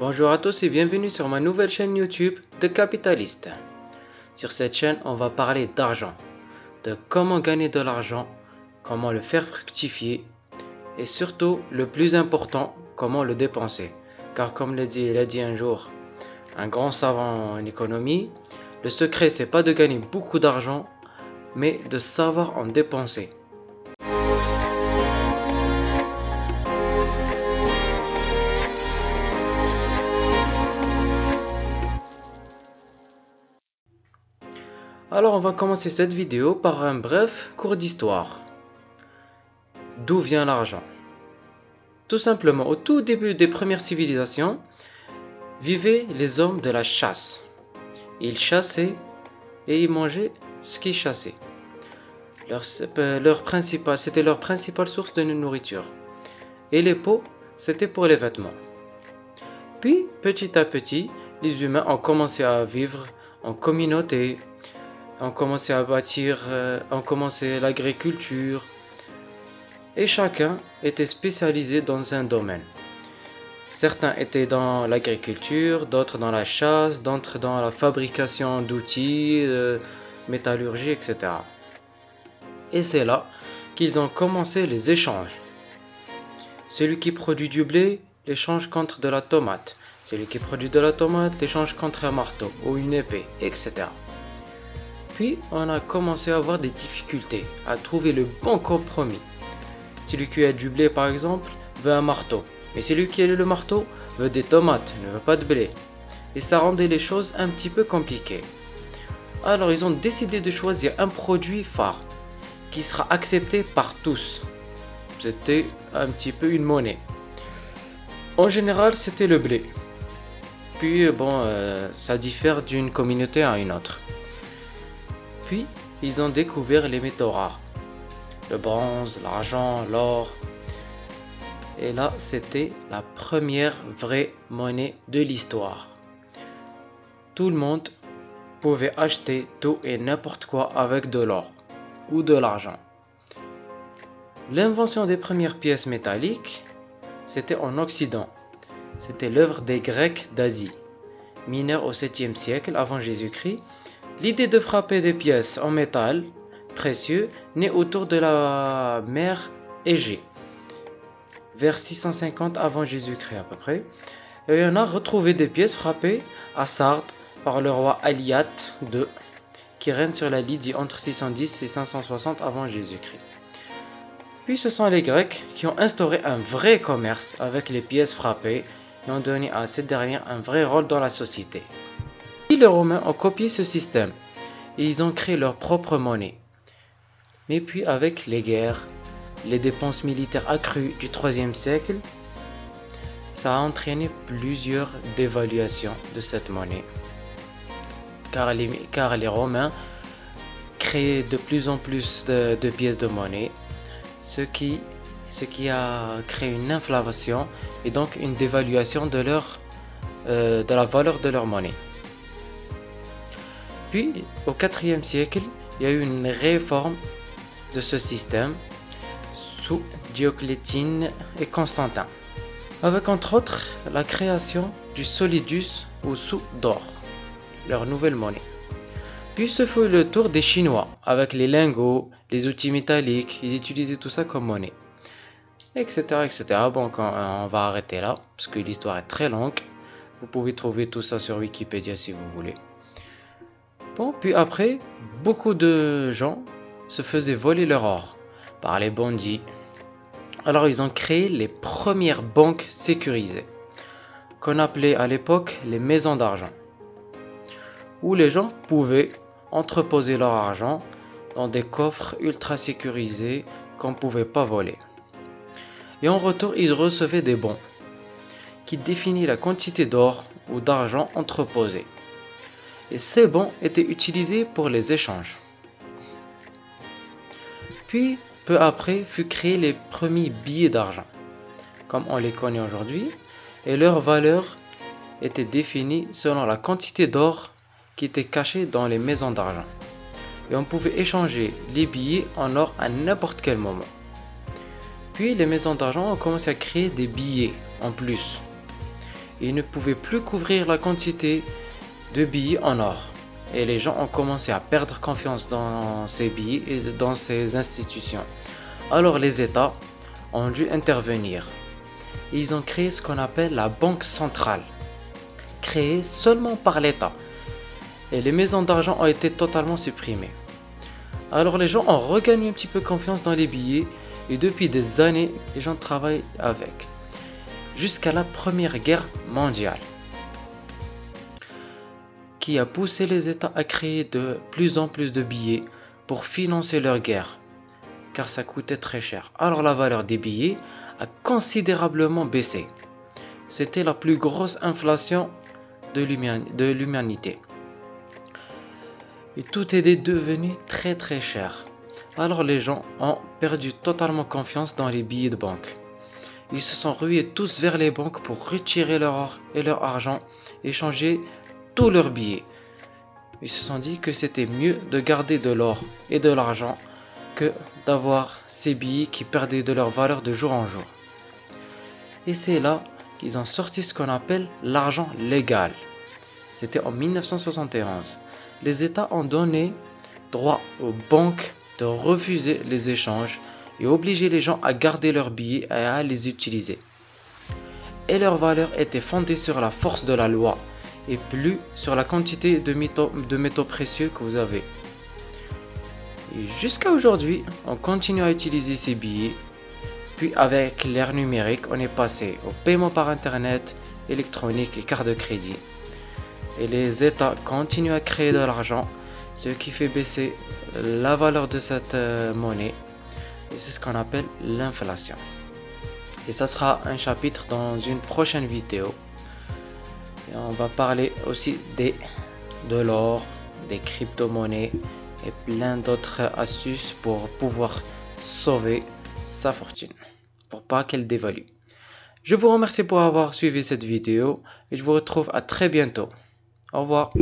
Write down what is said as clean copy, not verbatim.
Bonjour à tous et bienvenue sur ma nouvelle chaîne YouTube de Capitaliste. Sur cette chaîne, on va parler d'argent, de comment gagner de l'argent, comment le faire fructifier et surtout, le plus important, comment le dépenser. Car comme il a dit un jour un grand savant en économie, le secret c'est pas de gagner beaucoup d'argent, mais de savoir en dépenser. Alors on va commencer cette vidéo par un bref cours d'histoire. D'où vient l'argent? Tout simplement, au tout début des premières civilisations, vivaient les hommes de la chasse. Ils chassaient et ils mangeaient ce qu'ils chassaient. C'était leur principale source de nourriture. Et les peaux, c'était pour les vêtements. Puis, petit à petit, les humains ont commencé à vivre en communauté, ont commencé à bâtir, ont commencé l'agriculture, et chacun était spécialisé dans un domaine. Certains étaient dans l'agriculture, d'autres dans la chasse, d'autres dans la fabrication d'outils, métallurgie, etc. Et c'est là qu'ils ont commencé les échanges. Celui qui produit du blé l'échange contre de la tomate. Celui qui produit de la tomate l'échange contre un marteau ou une épée, etc. Puis on a commencé à avoir des difficultés à trouver le bon compromis. Celui qui a du blé par exemple veut un marteau, mais celui qui a le marteau veut des tomates, ne veut pas de blé. Et ça rendait les choses un petit peu compliquées. Alors ils ont décidé de choisir un produit phare qui sera accepté par tous. C'était un petit peu une monnaie. En général c'était le blé. Puis ça diffère d'une communauté à une autre. Puis ils ont découvert les métaux rares. Le bronze, l'argent, l'or. Et là, c'était la première vraie monnaie de l'histoire. Tout le monde pouvait acheter tout et n'importe quoi avec de l'or ou de l'argent. L'invention des premières pièces métalliques, c'était en Occident. C'était l'œuvre des Grecs d'Asie. Mineurs au 7e siècle avant Jésus-Christ, l'idée de frapper des pièces en métal précieux naît autour de la mer Égée, vers 650 avant Jésus-Christ à peu près. Et on a retrouvé des pièces frappées à Sardes par le roi Aliat II, qui règne sur la Lydie entre 610 et 560 avant Jésus-Christ. Puis ce sont les Grecs qui ont instauré un vrai commerce avec les pièces frappées et ont donné à cette dernière un vrai rôle dans la société. Puis les Romains ont copié ce système et ils ont créé leur propre monnaie. Mais puis avec les guerres, les dépenses militaires accrues du 3e siècle, ça a entraîné plusieurs dévaluations de cette monnaie. Car les Romains créaient de plus en plus de pièces de monnaie, ce qui a créé une inflation et donc une dévaluation de la valeur de leur monnaie. Puis au 4e siècle, il y a eu une réforme de ce système sous Dioclétien et Constantin, avec entre autres la création du solidus ou sou d'or, leur nouvelle monnaie. Puis ce fut le tour des Chinois, avec les lingots, les outils métalliques, ils utilisaient tout ça comme monnaie, etc. etc. Bon, on va arrêter là, parce que l'histoire est très longue. Vous pouvez trouver tout ça sur Wikipédia si vous voulez. Bon, puis après, beaucoup de gens se faisaient voler leur or par les bandits. Alors ils ont créé les premières banques sécurisées, qu'on appelait à l'époque les maisons d'argent, où les gens pouvaient entreposer leur argent dans des coffres ultra sécurisés qu'on ne pouvait pas voler. Et en retour, ils recevaient des bons qui définissent la quantité d'or ou d'argent entreposé. Et ces bons étaient utilisés pour les échanges. Puis, peu après, fut créé les premiers billets d'argent, comme on les connaît aujourd'hui, et leur valeur était définie selon la quantité d'or qui était cachée dans les maisons d'argent. Et on pouvait échanger les billets en or à n'importe quel moment. Puis les maisons d'argent ont commencé à créer des billets en plus. Ils ne pouvaient plus couvrir la quantité de billets en or. Et les gens ont commencé à perdre confiance dans ces billets et dans ces institutions. Alors les États ont dû intervenir. Ils ont créé ce qu'on appelle la banque centrale, créée seulement par l'État. Et les maisons d'argent ont été totalement supprimées. Alors les gens ont regagné un petit peu confiance dans les billets et depuis des années, les gens travaillent avec. Jusqu'à la Première Guerre mondiale, qui a poussé les États à créer de plus en plus de billets pour financer leur guerre, car ça coûtait très cher. Alors la valeur des billets a considérablement baissé. C'était la plus grosse inflation de l'humanité. Et tout est devenu très cher. Alors les gens ont perdu totalement confiance dans les billets de banque. Ils se sont rués tous vers les banques pour retirer leur or et leur argent et changer tous leurs billets. Ils se sont dit que c'était mieux de garder de l'or et de l'argent que d'avoir ces billets qui perdaient de leur valeur de jour en jour. Et c'est là qu'ils ont sorti ce qu'on appelle l'argent légal. C'était en 1971. Les États ont donné droit aux banques de refuser les échanges et obliger les gens à garder leurs billets et à les utiliser. Et leur valeur était fondée sur la force de la loi et plus sur la quantité de métaux précieux que vous avez. Et jusqu'à aujourd'hui, on continue à utiliser ces billets. Puis avec l'ère numérique, on est passé au paiement par internet, électronique et carte de crédit. Et les États continuent à créer de l'argent, ce qui fait baisser la valeur de cette monnaie. Et c'est ce qu'on appelle l'inflation. Et ça sera un chapitre dans une prochaine vidéo. Et on va parler aussi de l'or, des crypto-monnaies et plein d'autres astuces pour pouvoir sauver sa fortune, pour pas qu'elle dévalue. Je vous remercie pour avoir suivi cette vidéo et je vous retrouve à très bientôt. Au revoir.